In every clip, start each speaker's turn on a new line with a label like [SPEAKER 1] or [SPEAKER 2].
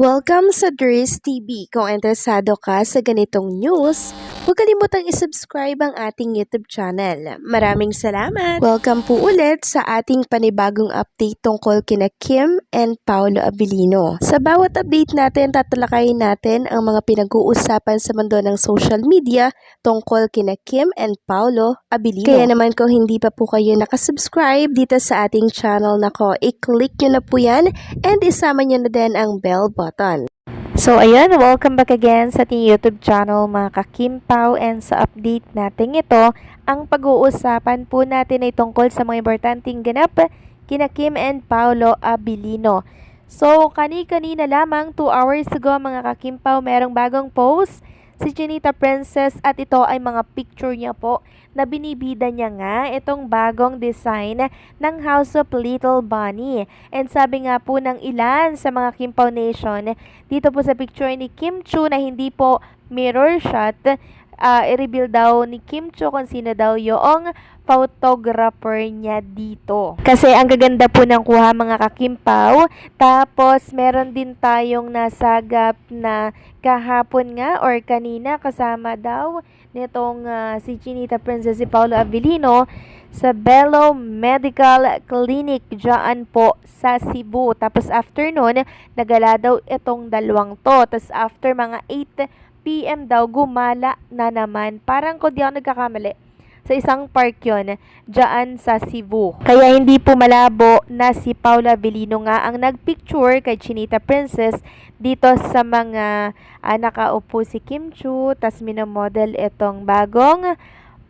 [SPEAKER 1] Welcome sa Dries TV. Kung interesado ka sa ganitong news, huwag kalimutang isubscribe ang ating YouTube channel. Maraming salamat! Welcome po ulit sa ating panibagong update tungkol kina Kim and Paolo Abilino. Sa bawat update natin, tatalakayin natin ang mga pinag-uusapan sa mundo ng social media tungkol kina Kim and Paolo Abilino. Kaya naman kung hindi pa po kayo nakasubscribe dito sa ating channel nako, i-click nyo na po yan and isama nyo na din ang bell button.
[SPEAKER 2] So ayan, welcome back again sa ating YouTube channel mga ka-Kim Pao, and sa update natin ito, ang pag-uusapan po natin ay tungkol sa mga importanteng ganap kina Kim and Paolo Abilino. So kani-kanina lamang 2 hours ago mga ka-Kim Pao, merong bagong post si Chinita Princess at ito ay mga picture niya po na binibida niya nga itong bagong design ng House of Little Bunny. And sabi nga po ng ilan sa mga Kim Pao Nation, dito po sa picture ni Kim Chiu na hindi po mirror shot, i-reveal daw ni Kim Chiu kung sino daw yung photographer niya dito. Kasi ang gaganda po ng kuha mga ka-Kim Pao. Tapos meron din tayong nasagap na kahapon nga or kanina kasama daw nitong si Chinita Princess si Paolo Abilino sa Bello Medical Clinic dyan po sa Cebu. Tapos after nun, nagala daw itong dalawang to. Tapos after mga 8 PM daw, gumala na naman. Parang kung di ako nagkakamali, sa isang park yon dyan sa Cebu. Kaya hindi po malabo na si Paolo Abilino nga ang nagpicture kay Chinita Princess dito sa mga nakaupo si Kim Chiu, tas minomodel itong bagong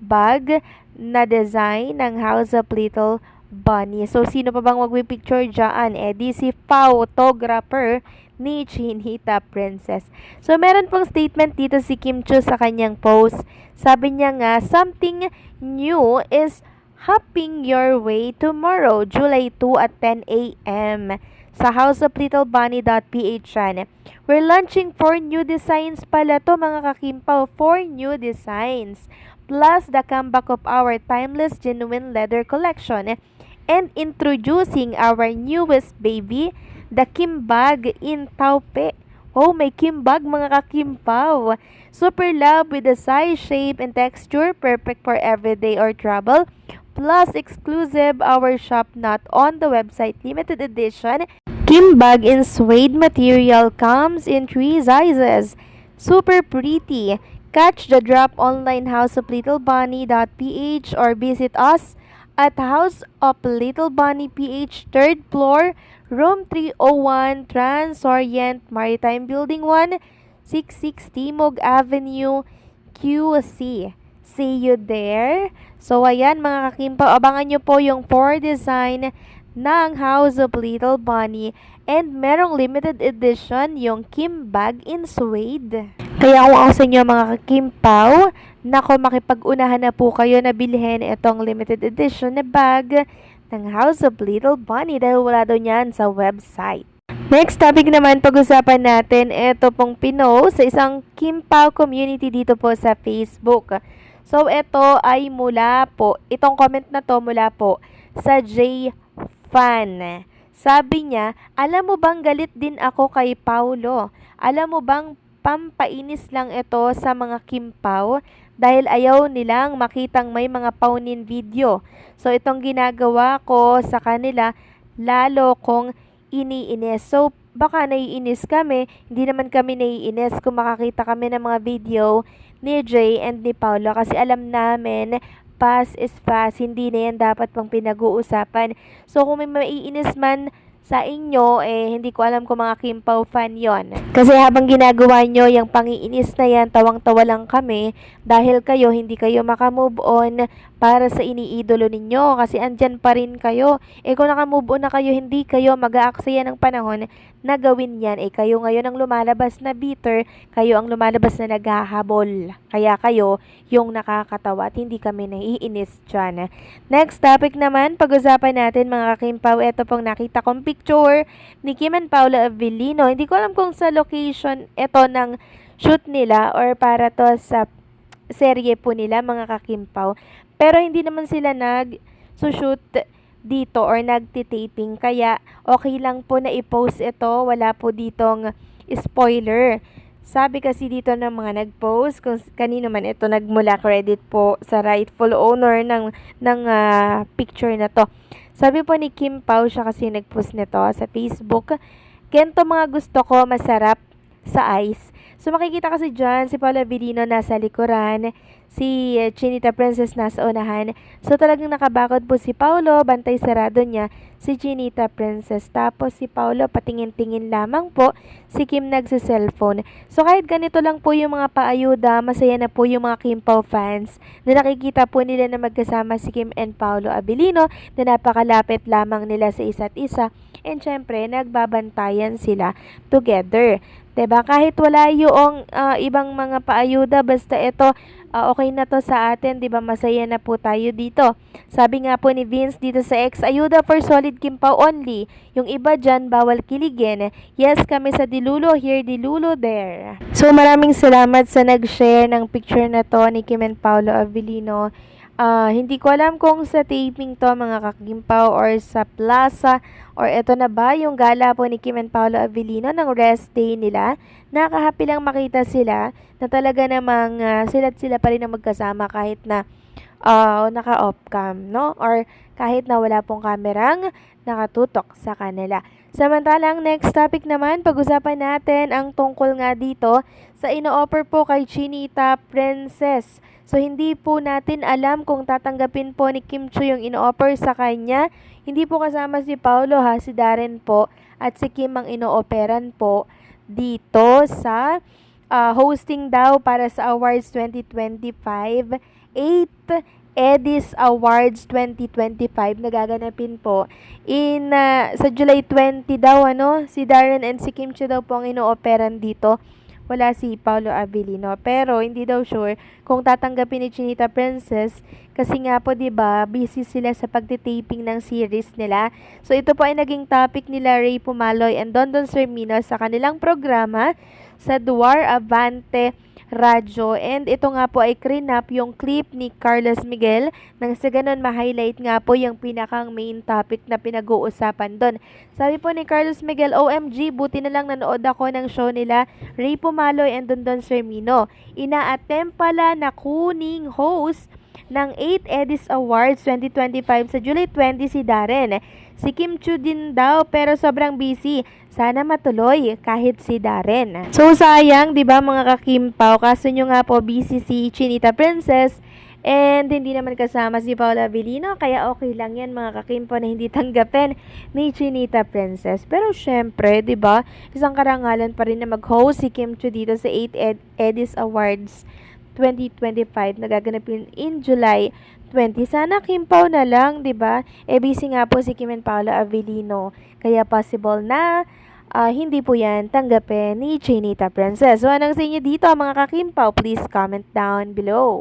[SPEAKER 2] bag na design ng House of Little Bunny. So sino pa bang magpipicture dyan? Di si photographer ni Chinita Princess. So meron pong statement dito si Kim Chiu sa kanyang post. Sabi niya nga, something new is hopping your way tomorrow, July 2 at 10 a.m. sa houseoflittlebunny.ph yan. We're launching 4 new designs pala to mga ka-Kim Pao, 4 new designs. Plus the comeback of our timeless genuine leather collection and introducing our newest baby, the Kim bag in Taupe. Oh, may Kim bag mga ka-Kim Pao. Super love with the size, shape, and texture. Perfect for everyday or travel. Plus exclusive our shop not on the website limited edition. Kim bag in suede material comes in 3 sizes. Super pretty. Catch the drop online houseoflittlebunny.ph or visit us at House of Little Bunny PH 3rd floor, room 301, Transorient Maritime Building 1, 66 Timog Avenue, QC. See you there. So ayan mga ka-Kim Pao, abangan nyo po yung 4 design ng House of Little Bunny, and merong limited edition yung Kim bag in suede. Kaya kung ako sa inyo mga ka-Kim Pao, nako, makipag-unahan na po kayo na bilhin itong limited edition na bag ng House of Little Bunny dahil wala daw niyan sa website. Next topic naman, pag-usapan natin ito pong pinost sa isang Kim Pao community dito po sa Facebook. So ito ay mula po, itong comment na to mula po sa J Fan. Sabi niya, alam mo bang galit din ako kay Paolo? Alam mo bang pampainis lang ito sa mga Kim Pao dahil ayaw nilang makitang may mga paunin video. So itong ginagawa ko sa kanila, lalo kong iniinis. So baka naiinis kami, hindi naman kami naiinis kung makakita kami ng mga video ni Jay and ni Paolo kasi alam namin past is past, hindi na yan dapat pang pinag-uusapan. So kung may maiinis man sa inyo, hindi ko alam kung mga Kim Pao fan yon. Kasi habang ginagawa nyo yung pangiinis na yan, tawang-tawa lang kami dahil kayo, hindi kayo makamove on para sa iniidolo ninyo kasi andyan pa rin kayo. Kung nakamove on na kayo, hindi kayo mag-aaksaya ng panahon na gawin yan. Kayo ngayon ang lumalabas na bitter, kayo ang lumalabas na naghahabol. Kaya kayo yung nakakatawa at hindi kami naiinis dyan. Next topic naman, pag-usapan natin mga Kim Pao, ito pong nakita kong picture ni Kim and Paolo Abilino. Hindi ko alam kung sa location ito ng shoot nila or para to sa serye po nila mga ka-Kim Pao. Pero hindi naman sila nag-shoot dito or nagtitaping. Kaya okay lang po na i-post ito. Wala po ditong spoiler. Sabi kasi dito ng mga nag-post, kung kanino man ito nagmula, credit po sa rightful owner ng picture na to. Sabi po ni Kim Pao, siya kasi nag-post nito sa Facebook, "Ganito mga gusto ko, masarap sa ice." So makikita kasi dyan, si Paolo Abilino nasa likuran, si Chinita Princess nasa unahan. So talagang nakabakod po si Paolo, bantay sarado niya si Chinita Princess. Tapos si Paolo patingin-tingin lamang po, si Kim nagsa-cellphone. So kahit ganito lang po yung mga paayuda, masaya na po yung mga Kim Pao fans na nakikita po nila na magkasama si Kim and Paolo Abilino, na napakalapit lamang nila sa isa't isa. And syempre, nagbabantayan sila together. 'Di ba? Kahit wala yung ibang mga paayuda, basta ito okay na to sa atin, 'di ba? Masaya na po tayo dito. Sabi nga po ni Vince dito sa X, "Ayuda for solid Kim Pao only. Yung iba dyan, bawal kiligin. Yes, kami sa Dilulo, here Dilulo, there." So maraming salamat sa nag-share ng picture na to ni Kim and Paolo Abilino. Hindi ko alam kung sa taping to mga kakimpaw or sa plaza or eto na ba yung gala po ni Kim and Paolo Abilino ng rest day nila. Nakaka-happy lang makita sila na talaga namang sila pa rin na magkasama kahit na naka-off cam, no? Or kahit na wala pong kamerang nakatutok sa kanila. Samantalang next topic naman, pag-usapan natin ang tungkol nga dito sa ino-offer po kay Chinita Princess. So hindi po natin alam kung tatanggapin po ni Kim Chiu yung ino-offer sa kanya. Hindi po kasama si Paolo ha, si Darren po at si Kim ang ino-offeran po dito sa hosting daw para sa Awards 2025, 8th Edis Awards 2025 nagaganapin po sa July 20 daw, si Darren and si Kim Chiu daw po ang ino-offeran dito. Wala si Paolo Abilino, pero hindi daw sure kung tatanggapin ni Chinita Princess kasi nga po 'di ba busy sila sa pagtitaping ng series nila. So ito po ay naging topic nila Ray Pumaloy and Dondon Sermino sa kanilang programa sa Duar Avante Radyo. And ito nga po ay crinap yung clip ni Carlos Miguel nang sa ganun ma-highlight nga po yung pinakang main topic na pinag-uusapan doon. Sabi po ni Carlos Miguel, "OMG, buti na lang nanood ako ng show nila Ray Pumaloy and Dondon Sermino. Ina-attempt pala na kuning host ng 8th Edis Awards 2025 sa July 20 si Darren. Si Kim Chiu din daw pero sobrang busy. Sana matuloy kahit si Darren." So sayang 'di ba mga kakimpaw, kaso nyo nga po busy si Chinita Princess and hindi naman kasama si Paolo Abilino, kaya okay lang yan mga kakimpaw na hindi tanggapin ni Chinita Princess. Pero syempre 'di ba, isang karangalan pa rin na mag-host si Kim Chiu dito sa 8th Edis Awards 2025 nagaganapin in July 20. Sana Kim Pao na lang, 'di ba? Busy nga po si Kim and Paolo Abilino. Kaya possible na hindi po 'yan tanggapin ni Chinita Princess. So anong sa inyo dito mga kakimpaw? Please comment down below.